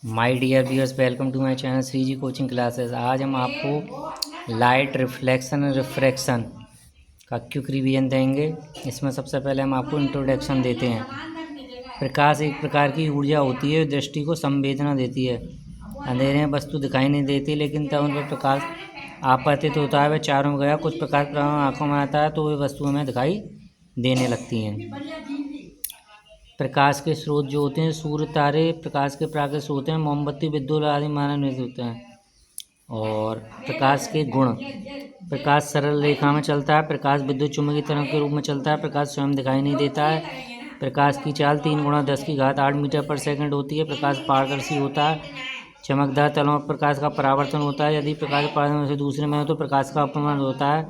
My dear viewers, welcome to my channel Shri ji coaching classes. आज हम आपको लाइट रिफ्लेक्शन और रिफ्रैक्शन का क्विक रिवीजन देंगे। इसमें सबसे पहले हम आपको इंट्रोडक्शन देते हैं। प्रकाश एक प्रकार की ऊर्जा होती है, दृष्टि को संवेदना देती है। अंधेरे में वस्तु दिखाई नहीं देती, लेकिन तब उन पर प्रकाश आपतित होता है। वह चारों में गया कुछ प्रकाश आँखों में आता है तो वे वस्तुएं हमें दिखाई देने लगती हैं। प्रकाश के स्रोत जो होते हैं, सूर्य, तारे प्रकाश के प्राकृतिक स्रोत हैं। मोमबत्ती, विद्युत आदि मानव निर्मित होते हैं। और प्रकाश के गुण, प्रकाश सरल रेखा में चलता है। प्रकाश विद्युत चुम्बकीय तरंग के रूप में चलता है। प्रकाश स्वयं दिखाई नहीं देता है। प्रकाश की चाल 3 × 10⁸ मीटर पर सेकंड होती है। प्रकाश पारदर्शी होता है। चमकदार तलों पर प्रकाश का परावर्तन होता है। यदि प्रकाश परावर्तन से दूसरे में हो तो प्रकाश का अपवर्तन होता है।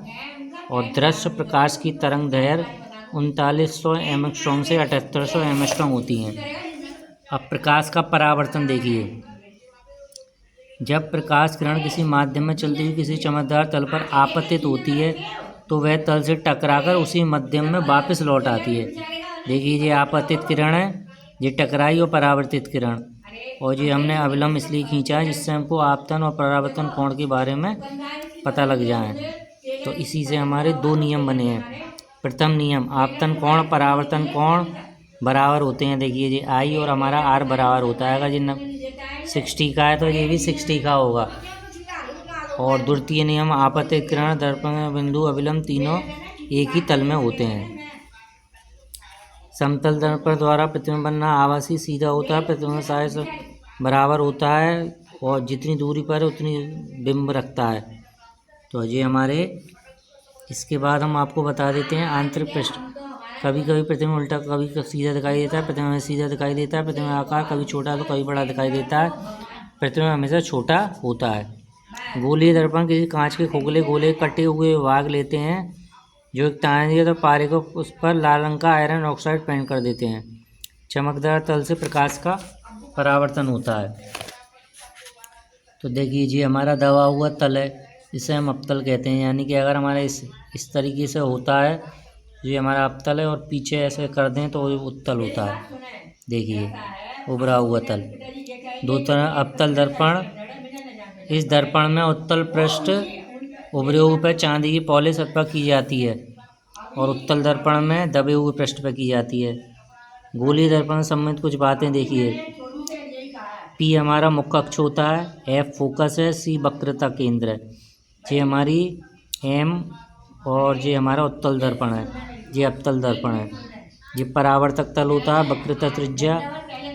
और दृश्य प्रकाश की तरंग दैर्घ्य 3900 एंगस्ट्रॉम से 7800 एंगस्ट्रॉम होती हैं। अब प्रकाश का परावर्तन देखिए। जब प्रकाश किरण किसी माध्यम में चलती हुई किसी चमकदार तल पर आपतित होती है तो वह तल से टकराकर उसी माध्यम में वापस लौट आती है। देखिए, ये आपतित किरण है, ये टकराई और परावर्तित किरण। और ये हमने अविलंब इसलिए खींचा है जिससे हमको आपतन और परावर्तन कोण के बारे में पता लग जाए। तो इसी से हमारे 2 नियम बने हैं। प्रथम नियम, आपतन कोण परावर्तन कोण बराबर होते हैं। देखिए, ये आई और हमारा आर बराबर होता है। अगर ये 60 का है तो ये भी 60 का होगा। और द्वितीय नियम, आपतित किरण, दर्पण, बिंदु, अविलंब तीनों एक ही तल में होते हैं। समतल दर्पण द्वारा प्रतिबिंब बनना आभासी सीधा होता है। प्रतिबिंब साइज बराबर होता है और जितनी दूरी पर उतनी बिंब रखता है। तो ये हमारे, इसके बाद हम आपको बता देते हैं आंतरिक पृष्ठ। कभी कभी प्रतिबिंब उल्टा, कभी सीधा दिखाई देता है। प्रतिबिंब सीधा दिखाई देता है। प्रतिबिंब आकार कभी छोटा तो कभी बड़ा दिखाई देता है। प्रतिबिंब हमेशा छोटा होता है। गोलीय दर्पण किसी कांच के खोखले गोले कटे हुए भाग लेते हैं जो एक ताने दिए तो पारे को उस पर लाल रंग का आयरन ऑक्साइड पेंट कर देते हैं। चमकदार तल से प्रकाश का परावर्तन होता है। तो देखिए, ये हमारा दबा हुआ तल है, इसे हम अवतल कहते हैं। यानी कि अगर हमारे इस तरीके से होता है, ये हमारा अवतल है, और पीछे ऐसे कर दें तो ये उत्तल होता है। देखिए, उभरा हुआ तल। दो तरह अवतल दर्पण, इस दर्पण में उत्तल पृष्ठ उभरे हुए पर चांदी की पॉलिश अथवा की जाती है और उत्तल दर्पण में दबे हुए पृष्ठ पर की जाती है। गोलीय दर्पण से संबंधित कुछ बातें देखिए। पी हमारा मुख्य अक्ष होता है, एफ फोकस है, सी वक्रता केंद्र है, जे हमारी एम, और ये हमारा उत्तल दर्पण है, ये अवतल दर्पण है। ये परावर्तक तल होता है, वक्रता त्रिज्या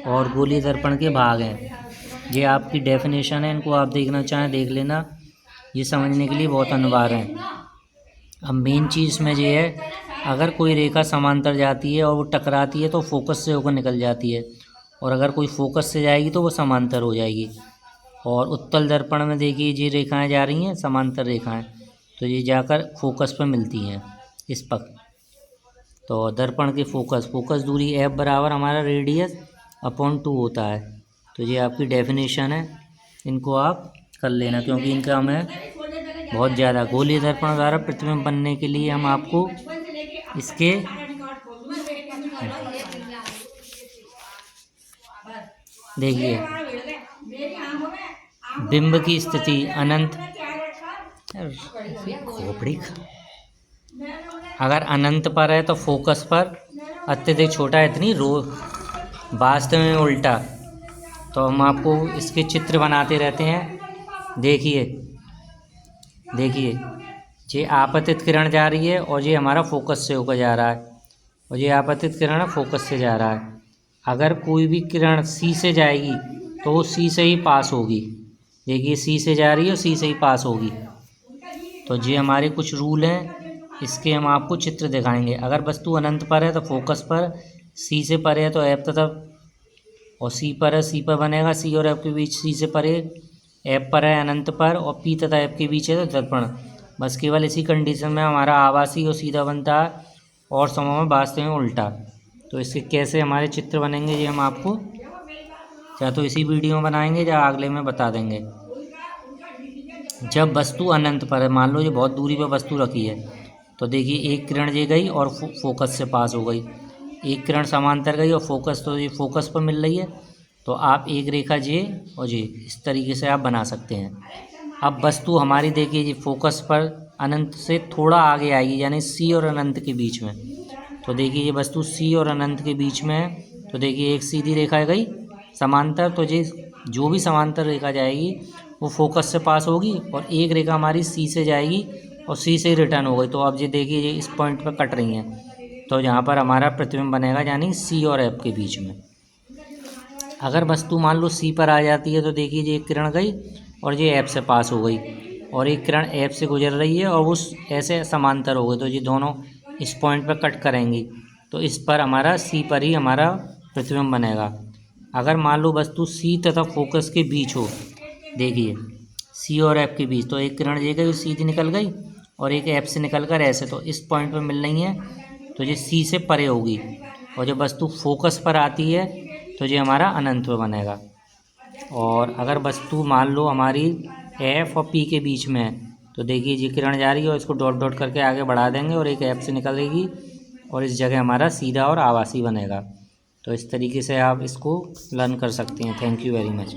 और गोलीय दर्पण के भाग हैं। ये आपकी डेफिनेशन है, इनको आप देखना चाहें देख लेना, ये समझने के लिए बहुत अनिवार्य है। अब मेन चीज़ इसमें ये है, अगर कोई रेखा समांतर जाती है और वो टकराती है तो फोकस से होकर निकल जाती है, और अगर कोई फोकस से जाएगी तो वो समांतर हो जाएगी। और उत्तल दर्पण में देखिए, ये रेखाएं जा रही हैं समांतर रेखाएं, तो ये जाकर फोकस पर मिलती हैं इस पक्ष। तो दर्पण के फोकस दूरी एफ बराबर हमारा रेडियस अपॉन 2 होता है। तो ये आपकी डेफिनेशन है, इनको आप कर लेना क्योंकि इनका हमें बहुत ज़्यादा। गोलीय दर्पण द्वारा प्रतिबिंब बनने के लिए हम आपको इसके देखिए, बिंब की स्थिति अनंत, खोपड़ी अगर अनंत पर है तो फोकस पर अत्यधिक छोटा है, इतनी रो वास्तव में उल्टा। तो हम आपको इसके चित्र बनाते रहते हैं। देखिए, ये आपतित किरण जा रही है और ये हमारा फोकस से होकर जा रहा है, और ये आपतित किरण फोकस से जा रहा है। अगर कोई भी किरण सी से जाएगी तो वो सी से ही पास होगी। देखिए, सी से जा रही है और सी से ही पास होगी। तो ये हमारे कुछ रूल हैं, इसके हम आपको चित्र दिखाएंगे। अगर वस्तु अनंत पर है तो फोकस पर, सी से परे है तो एफ तथा, और सी पर है, सी पर बनेगा, सी और एफ के बीच सी से परे, एफ पर है अनंत पर, और पी तथा एफ के बीच है तो दर्पण। बस केवल इसी कंडीशन में हमारा आभासी और सीधा बनता है और समय में वास्तव में उल्टा। तो इसके कैसे हमारे चित्र बनेंगे ये हम आपको या तो इसी वीडियो में बनाएंगे या अगले में बता देंगे। जब वस्तु अनंत पर है, मान लो ये बहुत दूरी पर वस्तु रखी है, तो देखिए एक किरण ये गई और फोकस से पास हो गई, एक किरण समांतर गई और फोकस, तो ये फोकस पर मिल रही है, तो आप एक रेखा जे और जे इस तरीके से आप बना सकते हैं। अब वस्तु हमारी देखिए जी फोकस पर अनंत से थोड़ा आगे आएगी, यानी सी और अनंत के बीच में। तो देखिए ये वस्तु सी और अनंत के बीच में है। तो देखिए एक सीधी रेखा गई समांतर, तो ये जो भी समांतर रेखा जाएगी वो फोकस से पास होगी, और एक रेखा हमारी सी से जाएगी और सी से रिटर्न हो गई। तो अब ये देखिए ये इस पॉइंट पर कट रही हैं, तो यहाँ पर हमारा प्रतिबिंब बनेगा, यानी सी और एफ के बीच में। अगर वस्तु मान लो सी पर आ जाती है तो देखिए ये एक किरण गई और ये एफ से पास हो गई, और एक किरण एफ से गुजर रही है और उस ऐसे समांतर हो गई, तो ये दोनों इस पॉइंट पर कट करेंगी। तो इस पर हमारा सी पर ही हमारा प्रतिबिंब बनेगा। अगर मान लो वस्तु सी तथा फोकस के बीच हो, देखिए सी और एफ के बीच, तो एक किरण ये गई सीधी निकल गई और एक एफ से निकल कर ऐसे, तो इस पॉइंट पर मिल रही है, तो ये सी से परे होगी। और जब वस्तु फोकस पर आती है तो ये हमारा अनंत में बनेगा। और अगर वस्तु मान लो हमारी एफ और पी के बीच में है, तो देखिए ये किरण जा रही है और इसको डॉट डॉट करके आगे बढ़ा देंगे और एक एफ से निकलेगी और इस जगह हमारा सीधा और आभासी बनेगा। तो इस तरीके से आप इसको लर्न कर सकते हैं। Thank you very much.